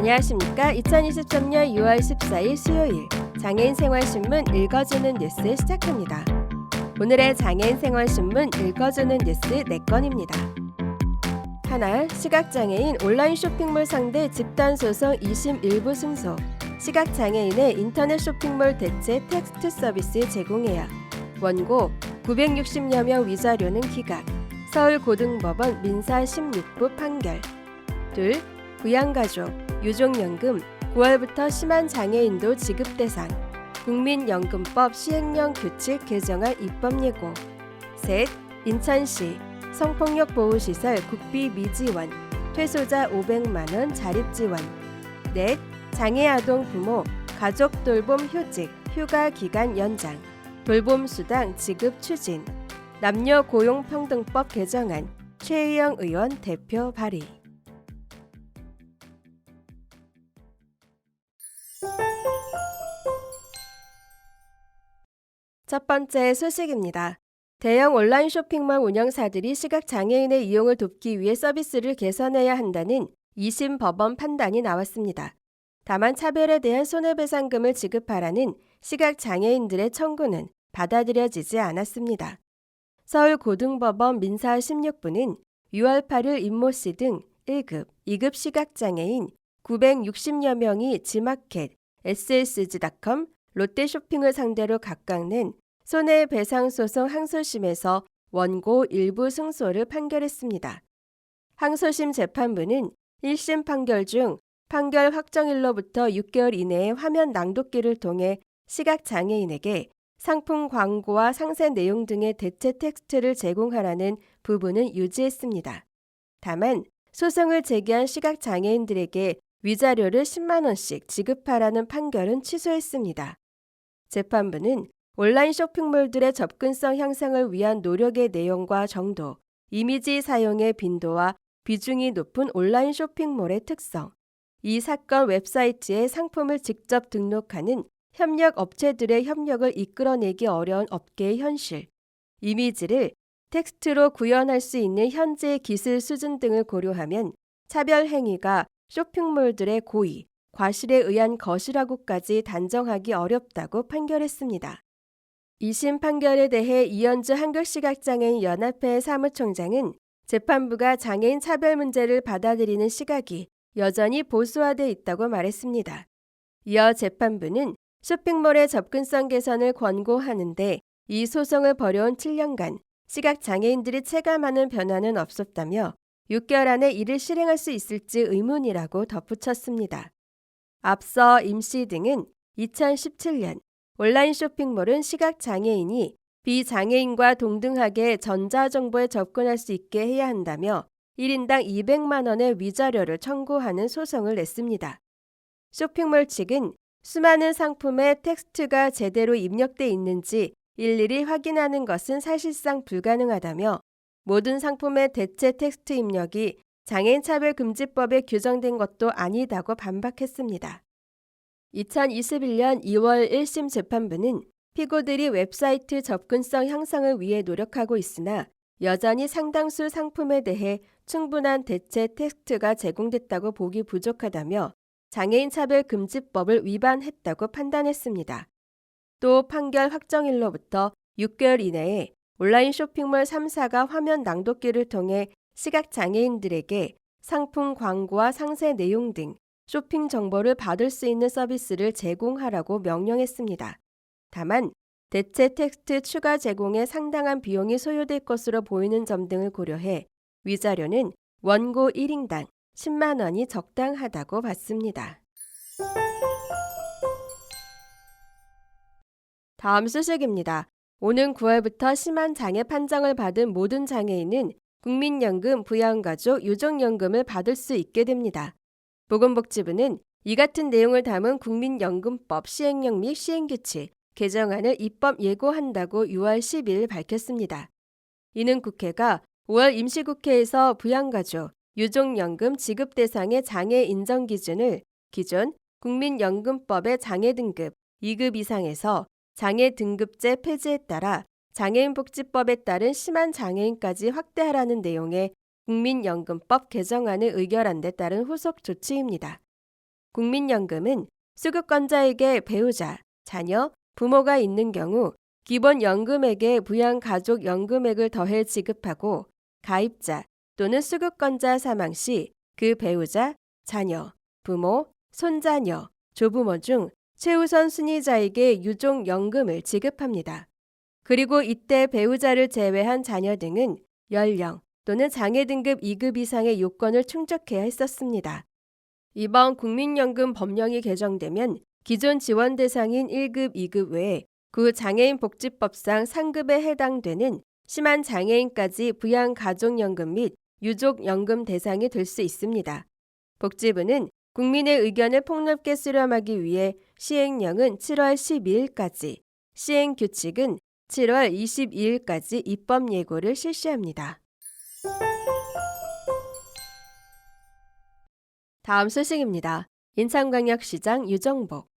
안녕하십니까. 2023년 6월 14일 수요일 장애인 생활신문 읽어주는 뉴스 시작합니다. 오늘의 장애인 생활신문 읽어주는 뉴스 4건입니다. 하나, 시각장애인 온라인 쇼핑몰 상대 집단소송 2심 일부 승소. 시각장애인의 인터넷 쇼핑몰 대체 텍스트 서비스 제공해야. 원고 960여 명 위자료는 기각. 서울고등법원 민사 16부 판결. 둘, 부양가족, 유족연금 9월부터 심한 장애인도 지급 대상. 국민연금법 시행령 규칙 개정안 입법 예고. 셋, 인천시 성폭력 보호시설 국비 미지원, 퇴소자 500만원 자립지원. 넷, 장애아동 부모 가족 돌봄 휴직, 휴가 기간 연장, 돌봄수당 지급 추진. 남녀 고용평등법 개정안 최의영 의원 대표 발의. 첫 번째 소식입니다. 대형 온라인 쇼핑몰 운영사들이 시각장애인의 이용을 돕기 위해 서비스를 개선해야 한다는 2심 법원 판단이 나왔습니다. 다만 차별에 대한 손해배상금을 지급하라는 시각장애인들의 청구는 받아들여지지 않았습니다. 서울고등법원 민사 16부는 6월 8일 임모 씨 등 1급, 2급 시각장애인 960여 명이 지마켓, ssg.com, 롯데쇼핑을 상대로 각각 낸 손해배상소송 항소심에서 원고 일부 승소를 판결했습니다. 항소심 재판부는 1심 판결 중 판결 확정일로부터 6개월 이내에 화면 낭독기를 통해 시각장애인에게 상품 광고와 상세 내용 등의 대체 텍스트를 제공하라는 부분은 유지했습니다. 다만 소송을 제기한 시각장애인들에게 위자료를 10만 원씩 지급하라는 판결은 취소했습니다. 재판부는 온라인 쇼핑몰들의 접근성 향상을 위한 노력의 내용과 정도, 이미지 사용의 빈도와 비중이 높은 온라인 쇼핑몰의 특성, 이 사건 웹사이트에 상품을 직접 등록하는 협력 업체들의 협력을 이끌어내기 어려운 업계의 현실, 이미지를 텍스트로 구현할 수 있는 현재의 기술 수준 등을 고려하면 차별 행위가 쇼핑몰들의 고의, 과실에 의한 것이라고까지 단정하기 어렵다고 판결했습니다. 2심 판결에 대해 이현주 한국시각장애인 연합회 사무총장은 재판부가 장애인 차별 문제를 받아들이는 시각이 여전히 보수화돼 있다고 말했습니다. 이어 재판부는 쇼핑몰의 접근성 개선을 권고하는데 이 소송을 벌여온 7년간 시각장애인들이 체감하는 변화는 없었다며 6개월 안에 이를 실행할 수 있을지 의문이라고 덧붙였습니다. 앞서 임씨 등은 2017년 온라인 쇼핑몰은 시각장애인이 비장애인과 동등하게 전자정보에 접근할 수 있게 해야 한다며 1인당 200만 원의 위자료를 청구하는 소송을 냈습니다. 쇼핑몰 측은 수많은 상품에 텍스트가 제대로 입력돼 있는지 일일이 확인하는 것은 사실상 불가능하다며 모든 상품의 대체 텍스트 입력이 장애인 차별금지법에 규정된 것도 아니다고 반박했습니다. 2021년 2월 1심 재판부는 피고들이 웹사이트 접근성 향상을 위해 노력하고 있으나 여전히 상당수 상품에 대해 충분한 대체 텍스트가 제공됐다고 보기 부족하다며 장애인 차별금지법을 위반했다고 판단했습니다. 또 판결 확정일로부터 6개월 이내에 온라인 쇼핑몰 3사가 화면 낭독기를 통해 시각장애인들에게 상품 광고와 상세 내용 등 쇼핑 정보를 받을 수 있는 서비스를 제공하라고 명령했습니다. 다만 대체 텍스트 추가 제공에 상당한 비용이 소요될 것으로 보이는 점 등을 고려해 위자료는 원고 1인당 10만 원이 적당하다고 봤습니다. 다음 소식입니다. 오는 9월부터 심한 장애 판정을 받은 모든 장애인은 국민연금, 부양가족, 유족연금을 받을 수 있게 됩니다. 보건복지부는 이 같은 내용을 담은 국민연금법 시행령 및 시행규칙 개정안을 입법 예고한다고 6월 10일 밝혔습니다. 이는 국회가 5월 임시국회에서 부양가족, 유족연금 지급 대상의 장애 인정 기준을 기존 국민연금법의 장애 등급 2급 이상에서 장애 등급제 폐지에 따라 장애인복지법에 따른 심한 장애인까지 확대하라는 내용의 국민연금법 개정안을 의결한 데 따른 후속 조치입니다. 국민연금은 수급권자에게 배우자, 자녀, 부모가 있는 경우 기본 연금액에 부양가족 연금액을 더해 지급하고 가입자 또는 수급권자 사망 시 그 배우자, 자녀, 부모, 손자녀, 조부모 중 최우선 순위자에게 유족연금을 지급합니다. 그리고 이때 배우자를 제외한 자녀 등은 연령 또는 장애 등급 2급 이상의 요건을 충족해야 했었습니다. 이번 국민연금 법령이 개정되면 기존 지원 대상인 1급, 2급 외에 구 장애인 복지법상 상급에 해당되는 심한 장애인까지 부양가족연금 및 유족연금 대상이 될 수 있습니다. 복지부는 국민의 의견을 폭넓게 수렴하기 위해 시행령은 7월 12일까지, 시행규칙은 7월 22일까지 입법 예고를 실시합니다. 다음 소식입니다. 인천광역시장 유정복.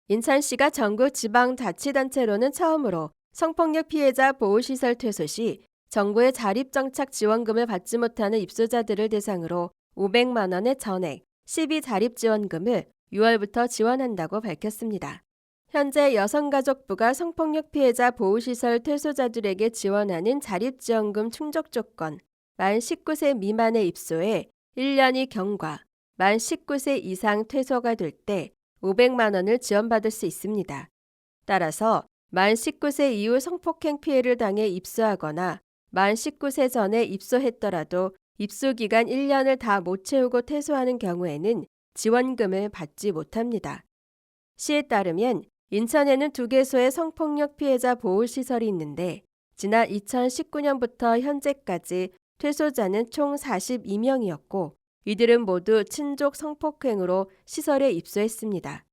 인천시가 전국 지방자치단체로는 처음으로 성폭력 피해자 보호시설 퇴소 시 정부의 자립정착지원금을 받지 못하는 입소자들을 대상으로 500만 원의 전액 12자립지원금을 6월부터 지원한다고 밝혔습니다. 현재 여성가족부가 성폭력 피해자 보호시설 퇴소자들에게 지원하는 자립지원금 충족 조건 만 19세 미만의 입소에 1년이 경과, 만 19세 이상 퇴소가 될 때 500만 원을 지원받을 수 있습니다. 따라서 만 19세 이후 성폭행 피해를 당해 입소하거나 만 19세 전에 입소했더라도 입소기간 1년을 다 못 채우고 퇴소하는 경우에는 지원금을 받지 못합니다. 시에 따르면 인천에는 2개소의 성폭력 피해자 보호시설이 있는데 지난 2019년부터 현재까지 퇴소자는 총 42명이었고 이들은 모두 친족 성폭행으로 시설에 입소했습니다.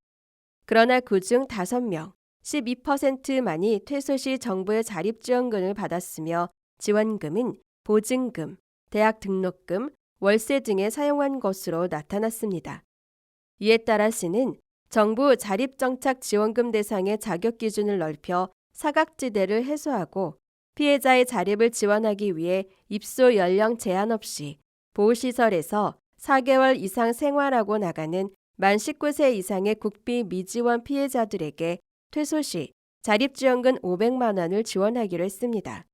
그러나 그중 5명, 12%만이 퇴소 시 정부의 자립지원금을 받았으며 지원금은 보증금, 대학 등록금, 월세 등에 사용한 것으로 나타났습니다. 이에 따라 시는 정부 자립정착지원금 대상의 자격 기준을 넓혀 사각지대를 해소하고 피해자의 자립을 지원하기 위해 입소 연령 제한 없이 보호시설에서 4개월 이상 생활하고 나가는 만 19세 이상의 국비 미지원 피해자들에게 퇴소 시 자립지원금 500만 원을 지원하기로 했습니다.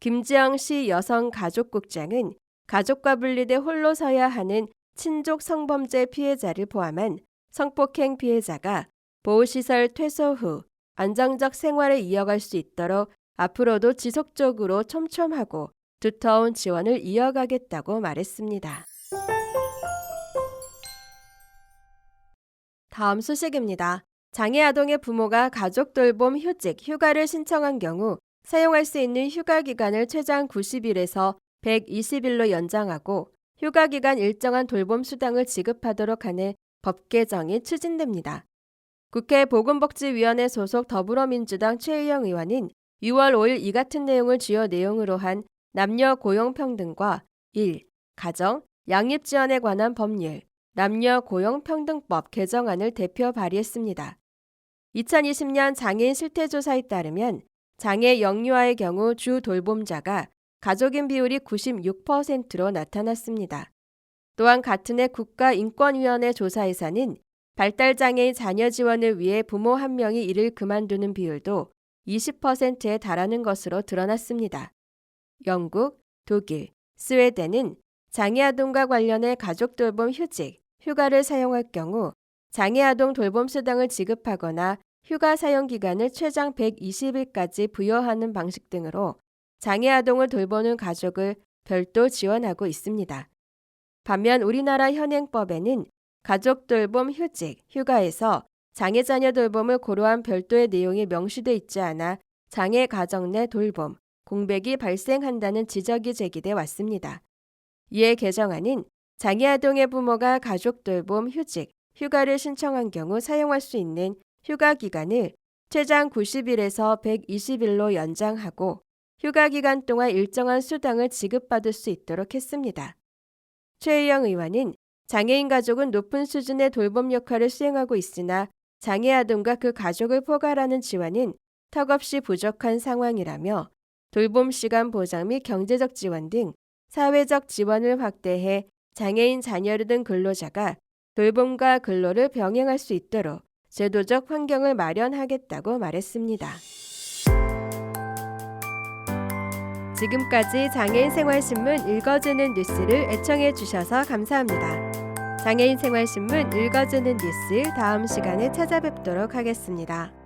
김지영시 여성가족국장은 가족과 분리돼 홀로 서야 하는 친족 성범죄 피해자를 포함한 성폭행 피해자가 보호시설 퇴소 후 안정적 생활을 이어갈 수 있도록 앞으로도 지속적으로 촘촘하고 두터운 지원을 이어가겠다고 말했습니다. 다음 소식입니다. 장애 아동의 부모가 가족 돌봄 휴직, 휴가를 신청한 경우 사용할 수 있는 휴가 기간을 최장 90일에서 120일로 연장하고 휴가 기간 일정한 돌봄 수당을 지급하도록 하는 법 개정이 추진됩니다. 국회 보건복지위원회 소속 더불어민주당 최의영 의원은 6월 5일 이 같은 내용을 주요 내용으로 한 남녀 고용평등과 1. 가정, 양립지원에 관한 법률, 남녀고용평등법 개정안을 대표 발의했습니다. 2020년 장애인 실태조사에 따르면 장애 영유아의 경우 주 돌봄자가 가족인 비율이 96%로 나타났습니다. 또한 같은 해 국가인권위원회 조사에서는 발달장애인 자녀 지원을 위해 부모 한 명이 일을 그만두는 비율도 20%에 달하는 것으로 드러났습니다. 영국, 독일, 스웨덴은 장애아동과 관련해 가족 돌봄 휴직, 휴가를 사용할 경우 장애아동 돌봄 수당을 지급하거나 휴가 사용 기간을 최장 120일까지 부여하는 방식 등으로 장애아동을 돌보는 가족을 별도 지원하고 있습니다. 반면 우리나라 현행법에는 가족 돌봄 휴직, 휴가에서 장애 자녀 돌봄을 고려한 별도의 내용이 명시돼 있지 않아 장애 가정 내 돌봄, 공백이 발생한다는 지적이 제기돼 왔습니다. 이에 개정안은 장애 아동의 부모가 가족 돌봄 휴직, 휴가를 신청한 경우 사용할 수 있는 휴가 기간을 최장 90일에서 120일로 연장하고 휴가 기간 동안 일정한 수당을 지급받을 수 있도록 했습니다. 최의영 의원은 장애인 가족은 높은 수준의 돌봄 역할을 수행하고 있으나 장애 아동과 그 가족을 포괄하는 지원은 턱없이 부족한 상황이라며 돌봄 시간 보장 및 경제적 지원 등 사회적 지원을 확대해 장애인 자녀를 둔 근로자가 돌봄과 근로를 병행할 수 있도록 제도적 환경을 마련하겠다고 말했습니다. 지금까지 장애인 생활신문 읽어주는 뉴스를 애청해 주셔서 감사합니다. 장애인 생활신문 읽어주는 뉴스 다음 시간에 찾아뵙도록 하겠습니다.